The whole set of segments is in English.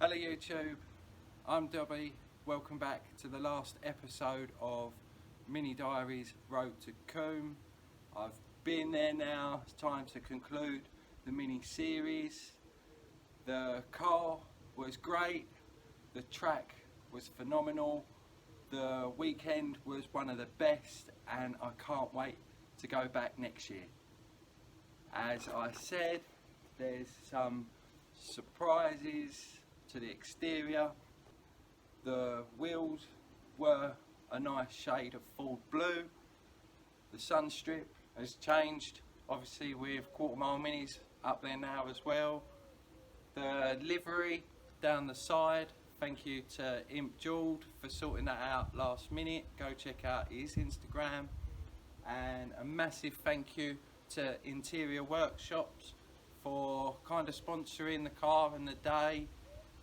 Hello YouTube, I'm Dobby. Welcome back to the last episode of Mini Diaries Road to Combe. I've been there now, it's time to conclude the mini series. The car was great, the track was phenomenal, the weekend was one of the best, and I can't wait to go back next year. As I said, there's some surprises to the exterior. The wheels were a nice shade of full blue. The sun strip has changed, obviously with quarter mile minis up there now as well. The livery down the side, thank you to Imp Jeweled for sorting that out last minute. Go check out his Instagram. And a massive thank you to Interior Workshops for kind of sponsoring the car and the day.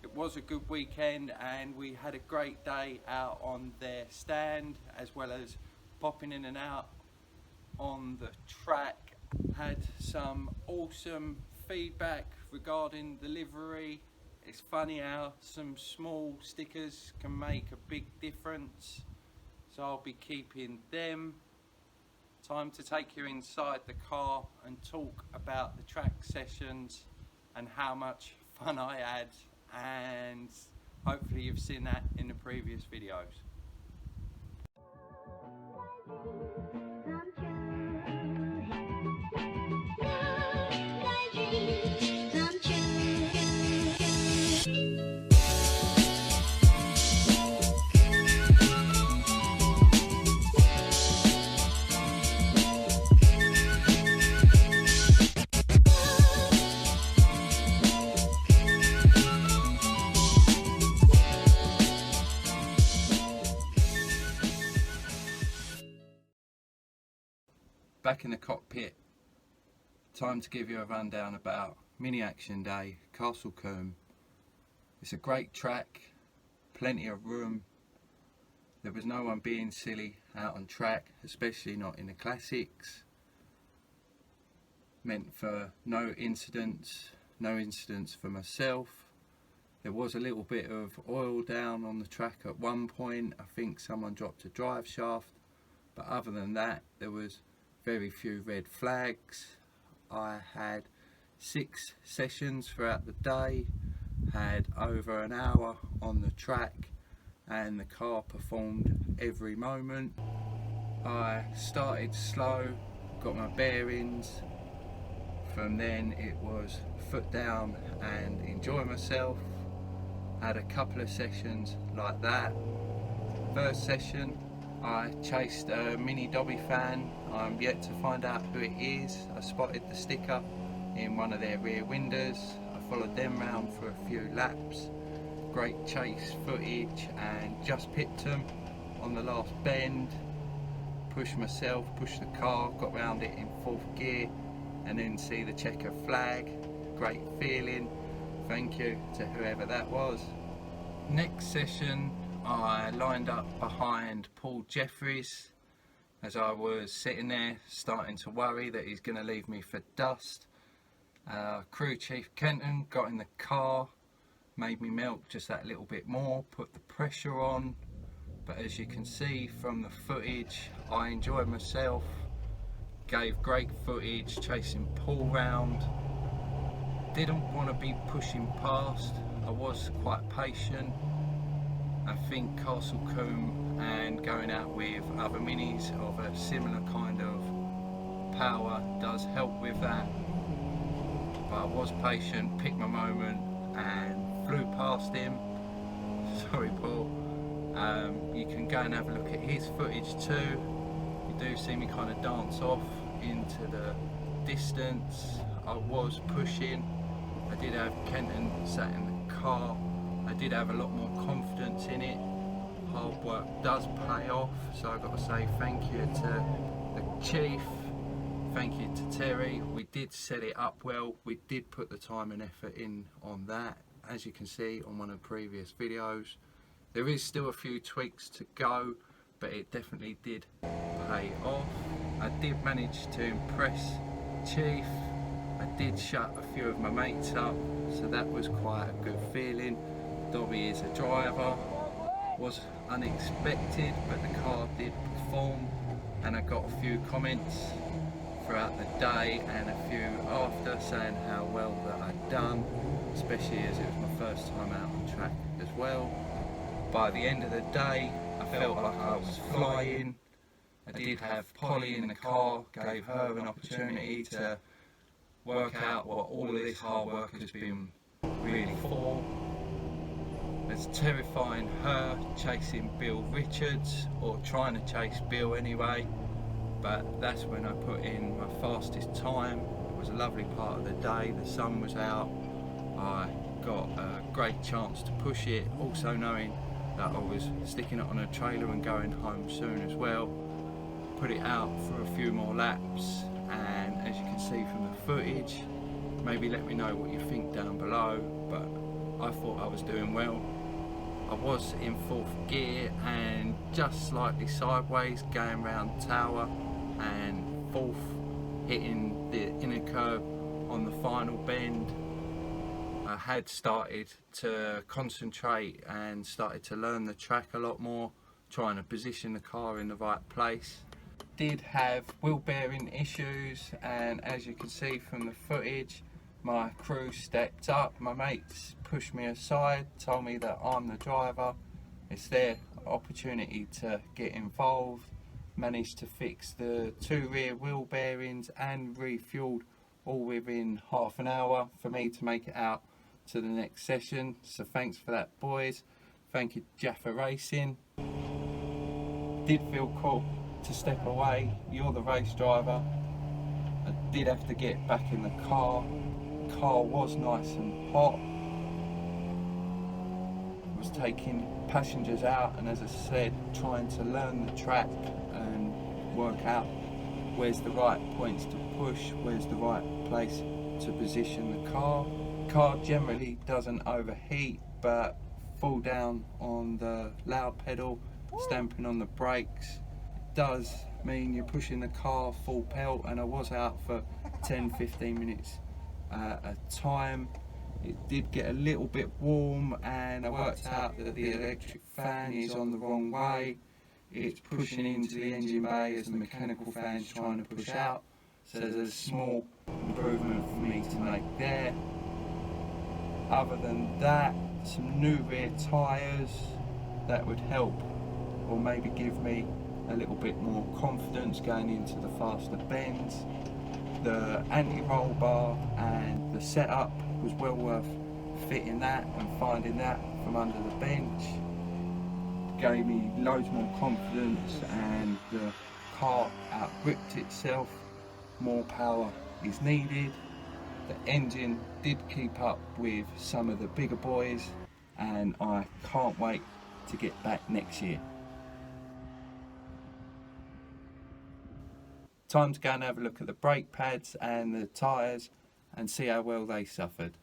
It was a good weekend and we had a great day out on their stand, as well as popping in and out on the track. Had some awesome feedback regarding the livery. It's funny how some small stickers can make a big difference, so I'll be keeping them. Time to take you inside the car and talk about the track sessions and how much fun I had, and hopefully you've seen that in the previous videos. Back in the cockpit, time to give you a rundown about Mini Action Day, Castle Combe. It's a great track, plenty of room. There was no one being silly out on track, especially not in the classics. Meant for no incidents for myself. There was a little bit of oil down on the track at one point. I think someone dropped a drive shaft, but other than that there was very few red flags. I had 6 sessions throughout the day, had over an hour on the track, and the car performed every moment. I started slow, got my bearings. From then it was foot down and enjoy myself. Had a couple of sessions like that. First session I chased a Mini Dobby fan. I'm yet to find out who it is. I spotted the sticker in one of their rear windows. I followed them round for a few laps. Great chase footage, and just pipped them on the last bend. Pushed myself, pushed the car, got round it in 4th gear, and then see the checker flag. Great feeling. Thank you to whoever that was. Next session I lined up behind Paul Jeffries, as I was sitting there starting to worry that he's going to leave me for dust. Crew Chief Kenton got in the car, made me melt just that little bit more, put the pressure on. But as you can see from the footage, I enjoyed myself, gave great footage chasing Paul round. Didn't want to be pushing past, I was quite patient. I think Castle Combe and going out with other minis of a similar kind of power does help with that. But I was patient, picked my moment and flew past him. Sorry Paul. You can go and have a look at his footage too. You do see me kind of dance off into the distance. I was pushing. I did have Kenton sat in the car. I did have a lot more confidence in it. Hard work does pay off, so I've got to say thank you to the Chief, thank you to Terry. We did set it up well, we did put the time and effort in on that, as you can see on one of the previous videos. There is still a few tweaks to go, but it definitely did pay off. I did manage to impress Chief. I did shut a few of my mates up, so that was quite a good feeling. Dobby is a driver. Was unexpected, but the car did perform, and I got a few comments throughout the day and a few after saying how well that I'd done, especially as it was my first time out on track as well. By the end of the day, I felt like I was flying. I did have Polly in the car, gave her an opportunity to work out what all of this hard work has been really for. It's terrifying her chasing Bill Richards, or trying to chase Bill anyway, but that's when I put in my fastest time. It was a lovely part of the day, the sun was out, I got a great chance to push it, also knowing that I was sticking it on a trailer and going home soon as well. Put it out for a few more laps, and as you can see from the footage, maybe let me know what you think down below, but I thought I was doing well. I was in 4th gear and just slightly sideways going round tower, and 4th hitting the inner curb on the final bend. I had started to concentrate and started to learn the track a lot more, trying to position the car in the right place. Did have wheel bearing issues, and as you can see from the footage, my crew stepped up. My mates pushed me aside, told me that I'm the driver, it's their opportunity to get involved. Managed to fix the 2 rear wheel bearings and refueled all within half an hour for me to make it out to the next session. So thanks for that, boys. Thank you, Jaffa Racing. Did feel cool to step away, you're the race driver. I did have to get back in the car. The car was nice and hot. I was taking passengers out, and as I said, trying to learn the track and work out where's the right points to push, where's the right place to position the car. Car generally doesn't overheat, but fall down on the loud pedal, stamping on the brakes does mean you're pushing the car full pelt, and I was out for 10-15 minutes at a time. It did get a little bit warm, and I worked out that the electric fan is on the wrong way. It's pushing into the engine bay as the mechanical fan's trying to push out, so there's a small improvement for me to make there. Other than that, some new rear tyres that would help, or maybe give me a little bit more confidence going into the faster bends. The anti-roll bar and the setup was well worth fitting that and finding that from under the bench. Gave me loads more confidence, and the car outgripped itself. More power is needed. The engine did keep up with some of the bigger boys, and I can't wait to get back next year. Time to go and have a look at the brake pads and the tyres and see how well they suffered.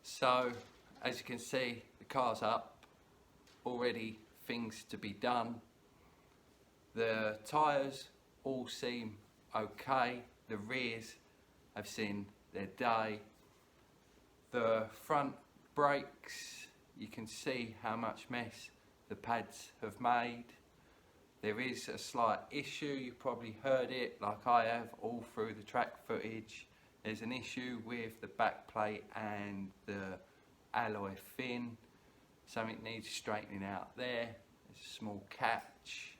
So, as you can see, the car's up, already things to be done. The tyres all seem okay, the rears have seen their day. The front brakes, you can see how much mess the pads have made. There is a slight issue, you probably heard it like I have all through the track footage. There's an issue with the back plate and the alloy fin. Something needs straightening out there. There's a small catch.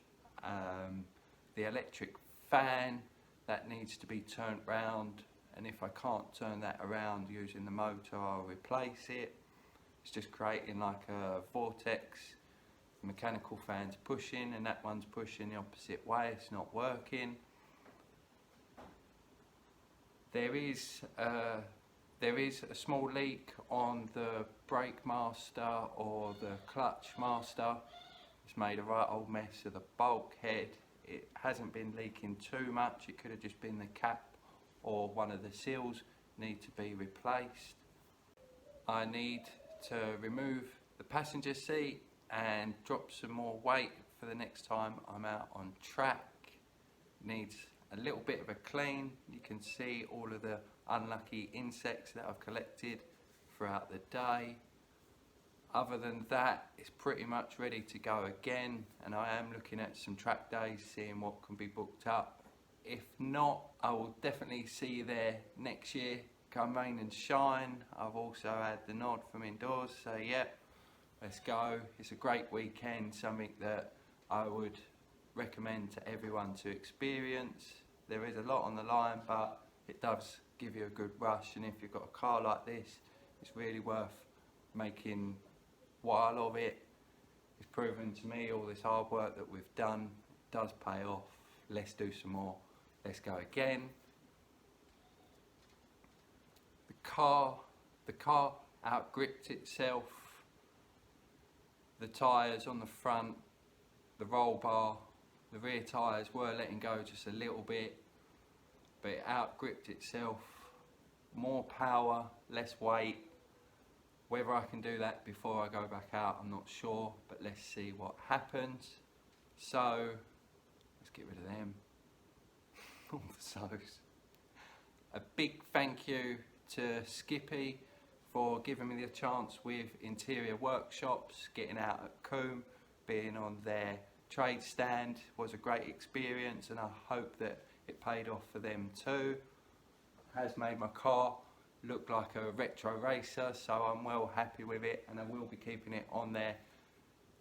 The electric fan, that needs to be turned round, and if I can't turn that around using the motor, I'll replace it. It's just creating like a vortex. The mechanical fan's pushing and that one's pushing the opposite way. It's not working. There is a small leak on the brake master or the clutch master. It's made a right old mess of the bulkhead. It hasn't been leaking too much. It could have just been the cap or one of the seals need to be replaced. I need to remove the passenger seat and drop some more weight for the next time I'm out on track. Needs a little bit of a clean. You can see all of the unlucky insects that I've collected throughout the day. Other than that, it's pretty much ready to go again, and I am looking at some track days, seeing what can be booked up. If not, I will definitely see you there next year, come rain and shine. I've also had the nod from indoors, so yeah, let's go. It's a great weekend, something that I would recommend to everyone to experience. There is a lot on the line, but it does give you a good rush, and if you've got a car like this, it's really worth making while of it. It's proven to me all this hard work that we've done does pay off. Let's do some more. Let's go again. The car outgripped itself. The tyres on the front, the roll bar, the rear tyres were letting go just a little bit, but it outgripped itself. More power, less weight. Whether I can do that before I go back out, I'm not sure, but let's see what happens. So, let's get rid of them. All the so's. A big thank you to Skippy for giving me the chance with Interior Workshops, getting out at Combe, being on their trade stand was a great experience, and I hope that it paid off for them too. Has made my car look like a retro racer, so I'm well happy with it, and I will be keeping it on there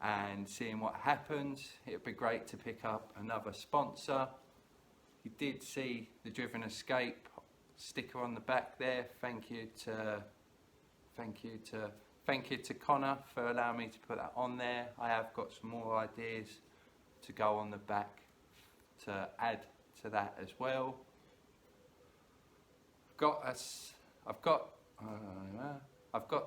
and seeing what happens. It would be great to pick up another sponsor. You did see the Driven Escape sticker on the back there. Thank you to Connor for allowing me to put that on there. I have got some more ideas to go on the back to add to that as well. I've got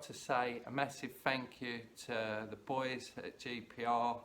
to say a massive thank you to the boys at GPR.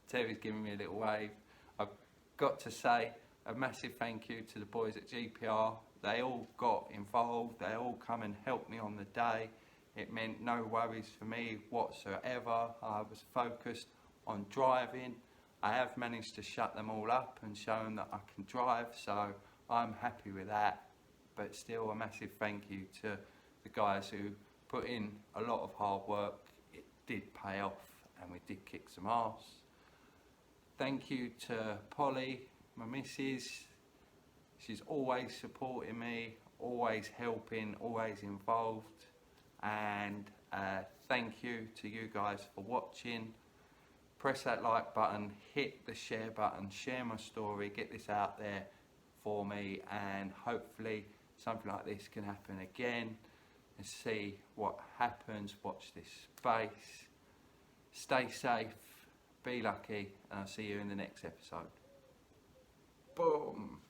Terry's giving me a little wave. I've got to say a massive thank you to the boys at GPR. They all got involved. They all come and helped me on the day. It meant no worries for me whatsoever. I was focused on driving. I have managed to shut them all up and show them that I can drive, so I'm happy with that. But still, a massive thank you to the guys who put in a lot of hard work. It did pay off and we did kick some arse. Thank you to Polly, my missus. She's always supporting me, always helping, always involved. And thank you to you guys for watching. Press that like button, hit the share button, share my story, get this out there for me, and hopefully something like this can happen again, and see what happens. Watch this space. Stay safe, be lucky, and I'll see you in the next episode. Boom.